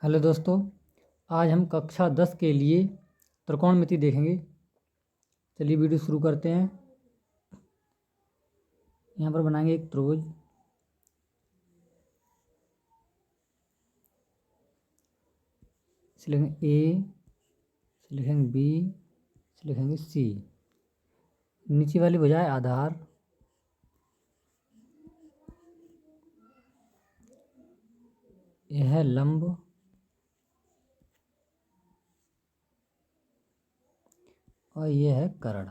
Hello दोस्तों, आज हम कक्षा 10 के लिए त्रिकोणमिति देखेंगे। चलिए वीडियो शुरू करते हैं। यहाँ पर बनाएंगे एक त्रिभुज। इसे लिखेंगे ए, इसे लिखेंगे बी, इसे लिखेंगे सी। नीचे वाली भुजा है आधार, यह है लंब और यह है कर्ण।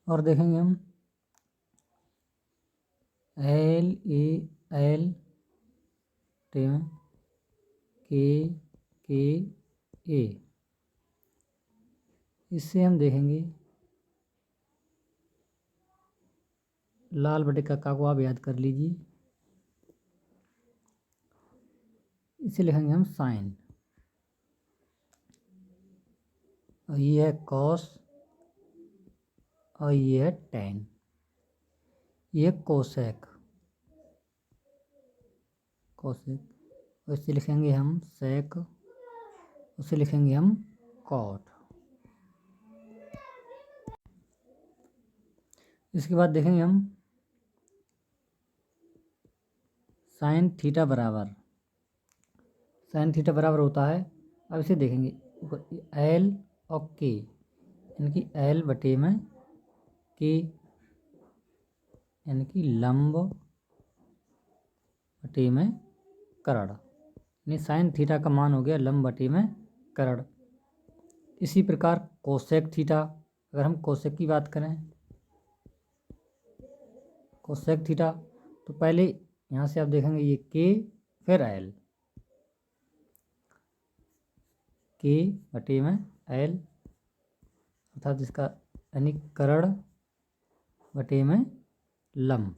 और देखेंगे हम एल ए एल के ए। इससे हम देखेंगे लाल बटे कक्का को आप याद कर लीजिए। इसे लिखेंगे हम साइन। और ये है कॉस और ये है टैन। ये कोसेक और इसे लिखेंगे हम सेक, उसे लिखेंगे हम कॉट। इसके बाद देखेंगे हम साइन थीटा बराबर होता है। अब इसे देखेंगे एल और के, यानी कि एल बटे में के, यानी कि लंब बटे में कर्ण, यानी साइन थीटा का मान हो गया लंब बटे में कर्ण। इसी प्रकार कोसेक थीटा, अगर हम कोसेक की बात करें, कोसेक थीटा, तो पहले यहाँ से आप देखेंगे ये के फिर एल, के बटे में एल, अर्थात इसका यानी कर्ण बटे में लंब।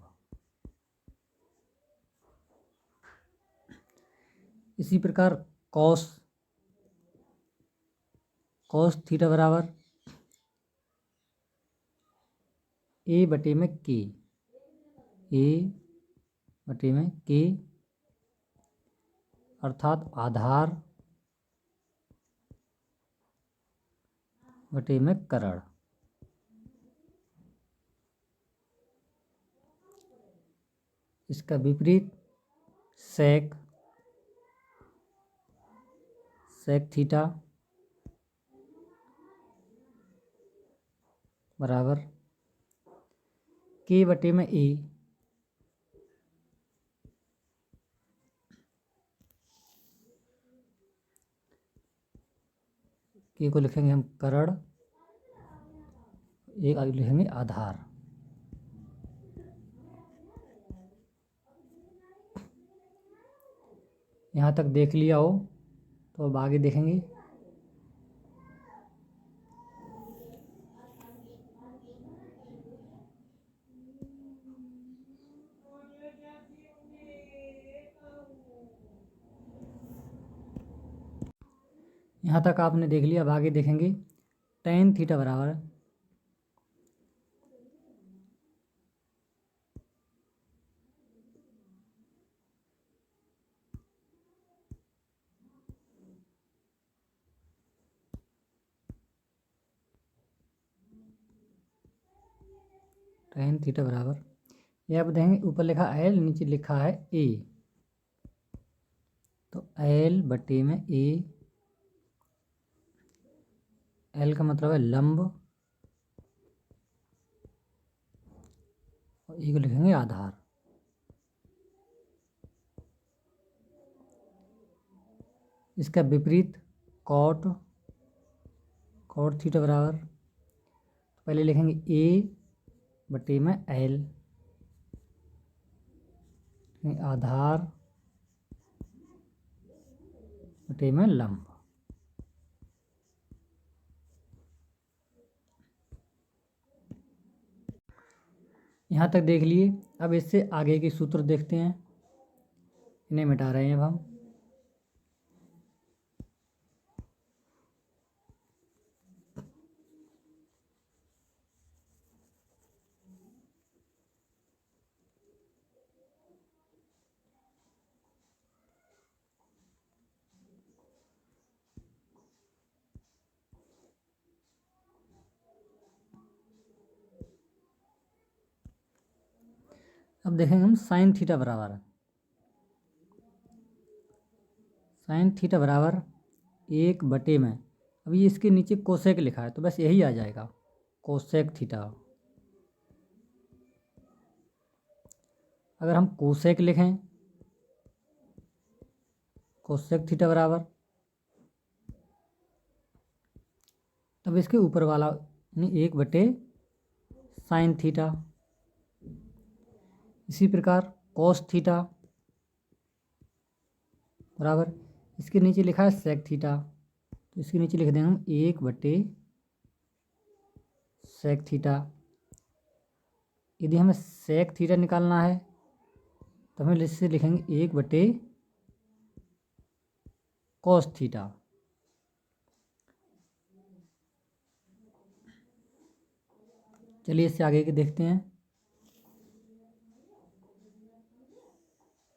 इसी प्रकार कॉस थीटा बराबर ए बटे में के, अर्थात आधार बटे में कर्ण। इसका विपरीत सेक थीटा बराबर के बटे में ए, के को लिखेंगे हम कर्ण, एक लिखेंगे आधार। यहाँ तक देख लिया हो तो अब आगे देखेंगे। यहाँ तक आपने देख लिया, अब आगे देखेंगे टैन थीटा बराबर टैन थीटा बराबर, यह आप देखेंगे ऊपर लिखा एल, नीचे लिखा है ए, तो एल बटे में ए, एल का मतलब है लंब और ए को लिखेंगे आधार। इसका विपरीत कॉट थीटा बराबर, तो पहले लिखेंगे ए बटे में एल, आधार बटे में लंब। यहाँ तक देख लिए। अब इससे आगे के सूत्र देखते हैं, इन्हें मिटा रहे हैं अब हम। अब देखेंगे हम साइन थीटा बराबर, साइन थीटा बराबर 1 में, अभी इसके नीचे कोसेक लिखा है तो बस यही आ जाएगा, कोसेक थीटा। अगर हम कोसेक लिखें, कोसेक थीटा बराबर, तब इसके ऊपर वाला यानी 1/साइन थीटा। इसी प्रकार कॉस थीटा बराबर, इसके नीचे लिखा है सेक थीटा, तो इसके नीचे लिख देंगे हम 1/सेक थीटा। यदि हमें सेक थीटा निकालना है तो हमें इससे लिखेंगे 1/कॉस थीटा। चलिए इससे आगे के देखते हैं,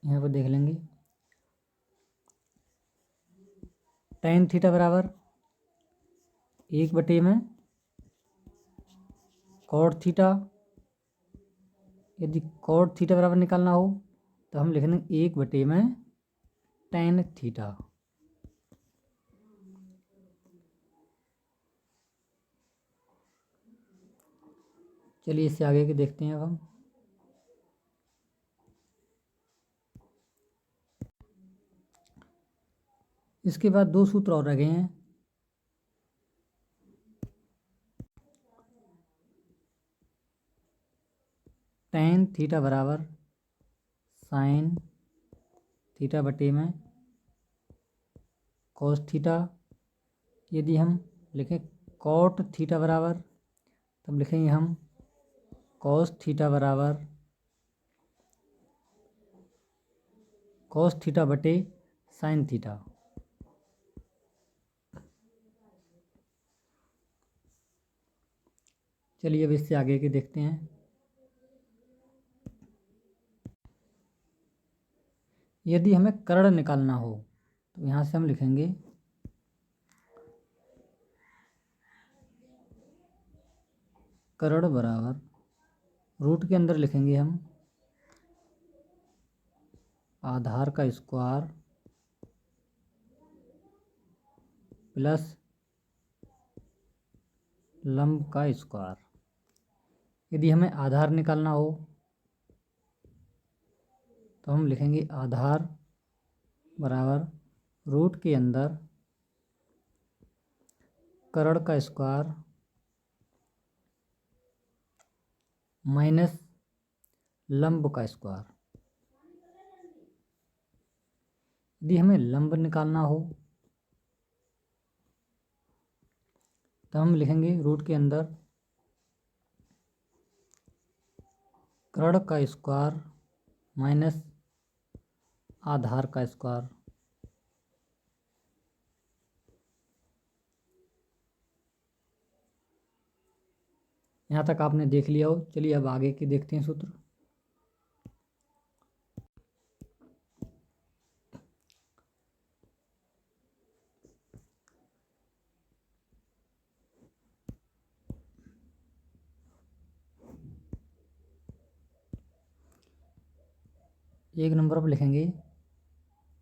यहाँ पर देख लेंगे। टेन थीटा बराबर 1/में कॉट थीटा। यदि कॉट थीटा बराबर निकालना हो तो हम लिख देंगे 1/में टेन थीटा। चलिए इससे आगे के देखते हैं अब हम। इसके बाद 2 सूत्र और रह गए हैं। टेन थीटा बराबर साइन थीटा में कॉस थीटा। यदि हम लिखें कॉट थीटा बराबर, तब लिखेंगे हम कॉस थीटा बराबर कॉस थीटा साइन थीटा। चलिए अब इससे आगे के देखते हैं। यदि हमें कर्ण निकालना हो तो यहाँ से हम लिखेंगे कर्ण बराबर, रूट के अंदर लिखेंगे हम आधार का स्क्वायर प्लस लंब का स्क्वायर। यदि हमें आधार निकालना हो तो हम लिखेंगे आधार बराबर रूट के अंदर कर्ण का स्क्वायर माइनस लंब का स्क्वायर। यदि हमें लंब निकालना हो तो हम लिखेंगे रूट के अंदर कर्ण का स्क्वायर माइनस आधार का स्क्वायर। यहाँ तक आपने देख लिया हो। चलिए अब आगे की देखते हैं सूत्र। एक नंबर पर लिखेंगे,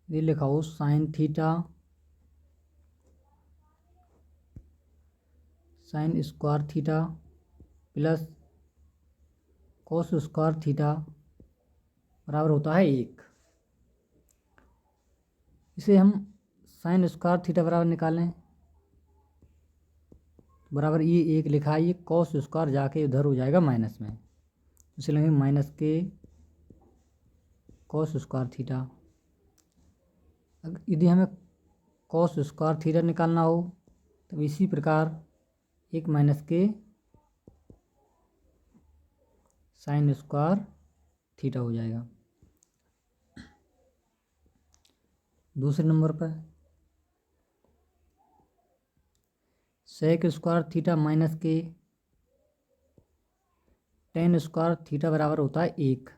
ये लिखा हो sine theta sine square theta plus cos square theta बराबर होता है 1। इसे हम साइन स्क्वायर थीटा बराबर निकालें, बराबर ये 1 लिखा है, ये कॉस स्क्वायर जाके उधर हो जाएगा माइनस में, इसे लेंगे माइनस के कॉस स्क्वायर थीटा। यदि हमें कॉस स्क्वायर थीटा निकालना हो तो इसी प्रकार 1 माइनस के साइन स्क्वायर थीटा हो जाएगा। दूसरे नंबर पर सेक स्क्वायर थीटा माइनस के टेन स्क्वायर थीटा बराबर होता है 1।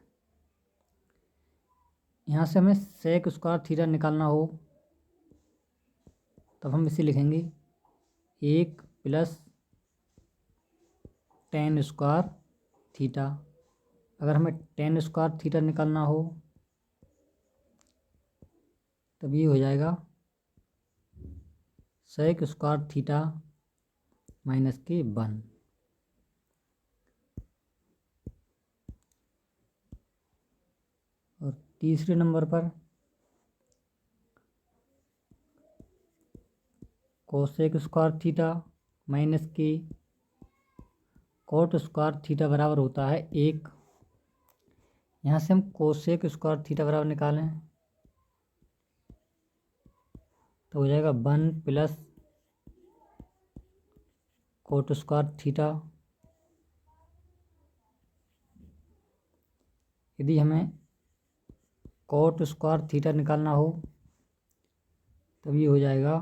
यहाँ से हमें सेक स्क्वायर थीटा निकालना हो तब हम इसे लिखेंगे 1 प्लस टेन स्क्वायर थीटा। अगर हमें टेन स्क्वायर थीटा निकालना हो तब ये हो जाएगा सेक स्क्वायर थीटा माइनस के 1। और तीसरे नंबर पर कोसेक स्क्वायर थीटा माइनस के कोट स्क्वायर थीटा बराबर होता है 1। यहाँ से हम कोसेक स्क्वायर थीटा बराबर निकालें तो हो जाएगा 1 प्लस कोट स्क्वायर थीटा। यदि हमें कोट स्क्वायर थीटा निकालना हो तब ये हो जाएगा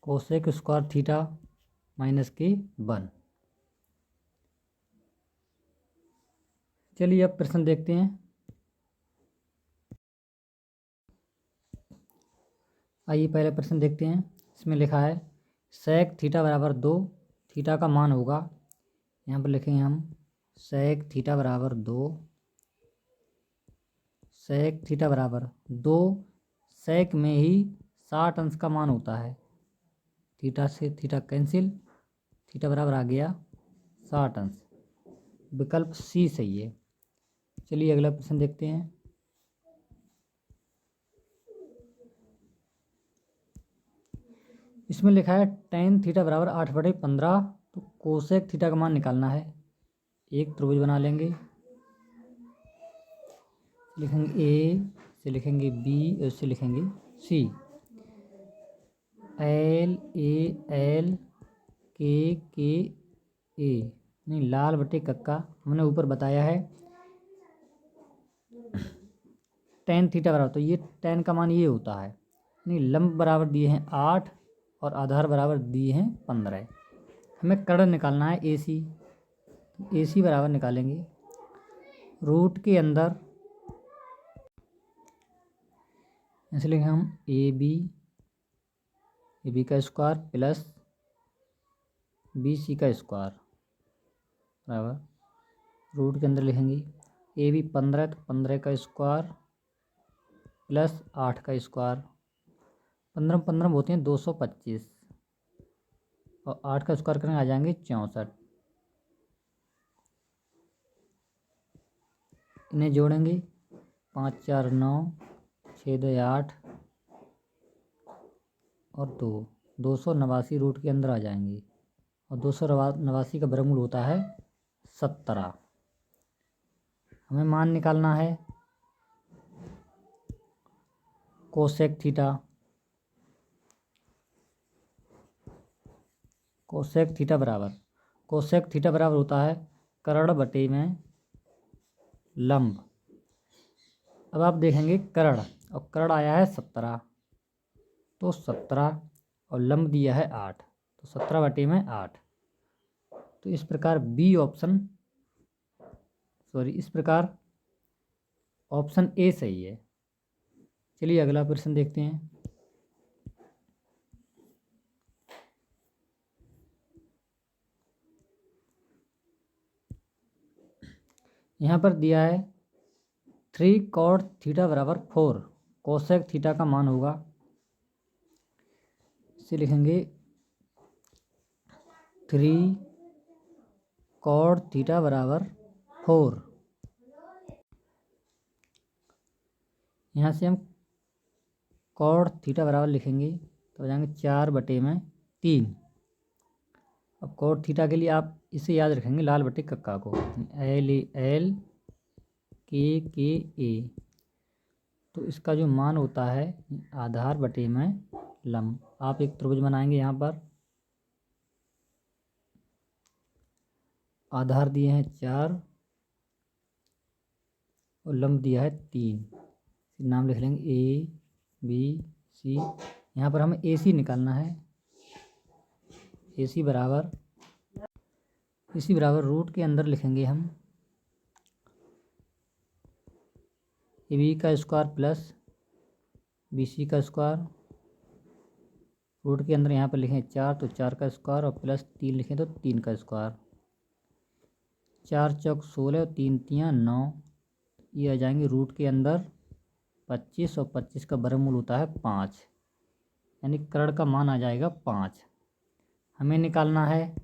कोसेक स्क्वायर थीटा माइनस के 1। चलिए अब प्रश्न देखते हैं। आइए पहले प्रश्न देखते हैं। इसमें लिखा है सेक थीटा बराबर 2, थीटा का मान होगा, यहाँ पर लिखेंगे हम सेक थीटा बराबर 2, सेक थीटा बराबर 2, सेक में ही 60 अंश का मान होता है। थीटा से थीटा कैंसिल, थीटा बराबर आ गया 60 अंश। विकल्प सी सही है। चलिए अगला प्रश्न देखते हैं। इसमें लिखा है टेन थीटा बराबर 8/15, तो कोसेक थीटा का मान निकालना है। एक त्रिभुज बना लेंगे, लिखेंगे ए, से लिखेंगे बी और से लिखेंगे सी। एल ए के ए, नहीं लाल बटे कक्का हमने ऊपर बताया है टेन थीटा बराबर, तो ये टेन का मान ये होता है। नहीं लंब बराबर दिए हैं 8 और आधार बराबर दिए हैं 15। हमें कर्ण निकालना है ए सी, ए सी बराबर निकालेंगे रूट के अंदर, इसलिए हम ए बी का स्क्वायर प्लस बी सी का स्क्वायर बराबर रूट के अंदर लिखेंगे ए बी 15, तो 15 का स्क्वायर प्लस 8 का स्क्वायर, 15 होते हैं 225 और 8 का स्क्वायर करेंगे आ जाएंगे 64। इन्हें जोड़ेंगे 5 4 9, 6 2 8 और 289 रूट के अंदर आ जाएंगे और 289 का वर्गमूल होता है 17। हमें मान निकालना है कोसेक थीटा। कोसेक थीटा बराबर होता है कर्ण बटे में लंब। अब आप देखेंगे कर्ण, और कर्ण आया है 17, तो 17 और लंब दिया है 8, तो 17 बटे में 8। तो इस प्रकार बी ऑप्शन, इस प्रकार ऑप्शन ए सही है। चलिए अगला प्रश्न देखते हैं। यहाँ पर दिया है 3 cot थीटा बराबर 4, कोसेक थीटा का मान होगा, इसे लिखेंगे 3 cot थीटा बराबर 4। यहाँ से हम cot थीटा बराबर लिखेंगे तो हो जाएंगे 4 बटे में 3। अब cot थीटा के लिए आप इसे याद रखेंगे लाल बटे कक्का को, एल के ए, तो इसका जो मान होता है आधार बटे में लंब। आप एक त्रिभुज बनाएंगे, यहाँ पर आधार दिए हैं 4 और लंब दिया है 3। नाम लिख लेंगे ए बी सी। यहाँ पर हमें ए सी निकालना है, ए सी बराबर रूट के अंदर लिखेंगे हम ए बी का स्क्वायर प्लस बी सी का स्क्वायर रूट के अंदर यहाँ पर लिखें 4 तो 4 का स्क्वायर और प्लस 3 लिखें तो 3 का स्क्वायर। 4 चौक 16 और 3 तियाँ 9, ये आ जाएंगे रूट के अंदर 25 और 25 का वर्गमूल होता है 5, यानी कर्ण का मान आ जाएगा 5। हमें निकालना है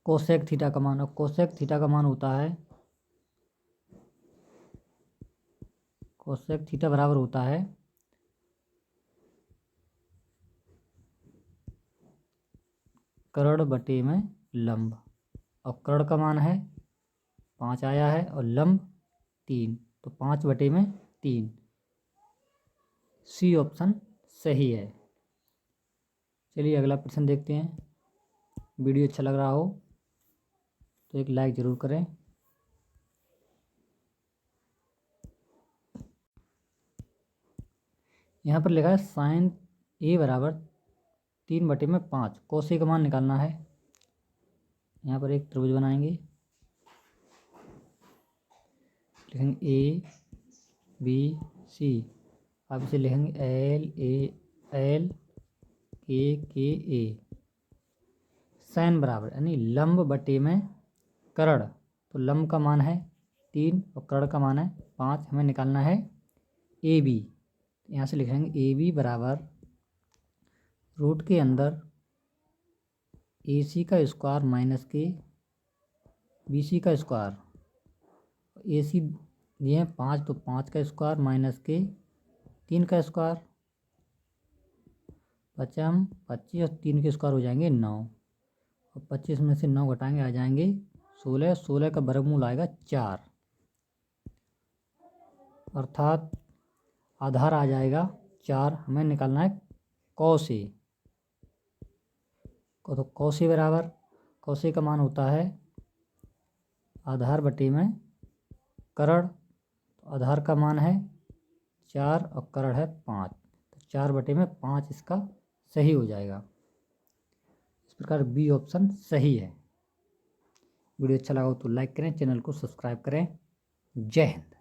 कोसेक थीटा का मान, और कोसेक थीटा का मान होता है, कोसेक थीटा बराबर होता है कर्ण बटे में लंब, और कर्ण का मान है 5 आया है और लंब 3, तो 5 बटे में 3। सी ऑप्शन सही है। चलिए अगला प्रश्न देखते हैं। वीडियो अच्छा लग रहा हो तो एक लाइक ज़रूर करें। यहाँ पर लिखा है साइन ए बराबर 3 बटे में 5, कोस ए का मान निकालना है। यहाँ पर एक त्रिभुज बनाएंगे, लिखेंगे ए बी सी, अब इसे लिखेंगे एल के ए। साइन बराबर यानी लंब बटे में कर्ण, तो लंब का मान है 3 और कर्ण का मान है 5। हमें निकालना है ए बी, यहाँ से लिखेंगे ए बी बराबर रूट के अंदर ए सी का स्क्वायर माइनस के बी सी का स्क्वायर। ए सी दिए हैं 5 तो 5 का स्क्वायर माइनस के 3 का स्क्वायर, 25 और 3 के स्क्वायर हो जाएंगे 9, और 25 में से 9 घटाएंगे आ जाएंगे 16, 16 का वर्गमूल आएगा 4, अर्थात आधार आ जाएगा 4। हमें निकालना है कॉस ए, तो कॉस ए बराबर, कॉस ए का मान होता है आधार बटे में कर्ण, तो आधार का मान है 4 और कर्ण है 5, तो 4 बटे में 5 इसका सही हो जाएगा। इस प्रकार बी ऑप्शन सही है। वीडियो अच्छा लगा हो तो लाइक करें, चैनल को सब्सक्राइब करें। जय हिंद।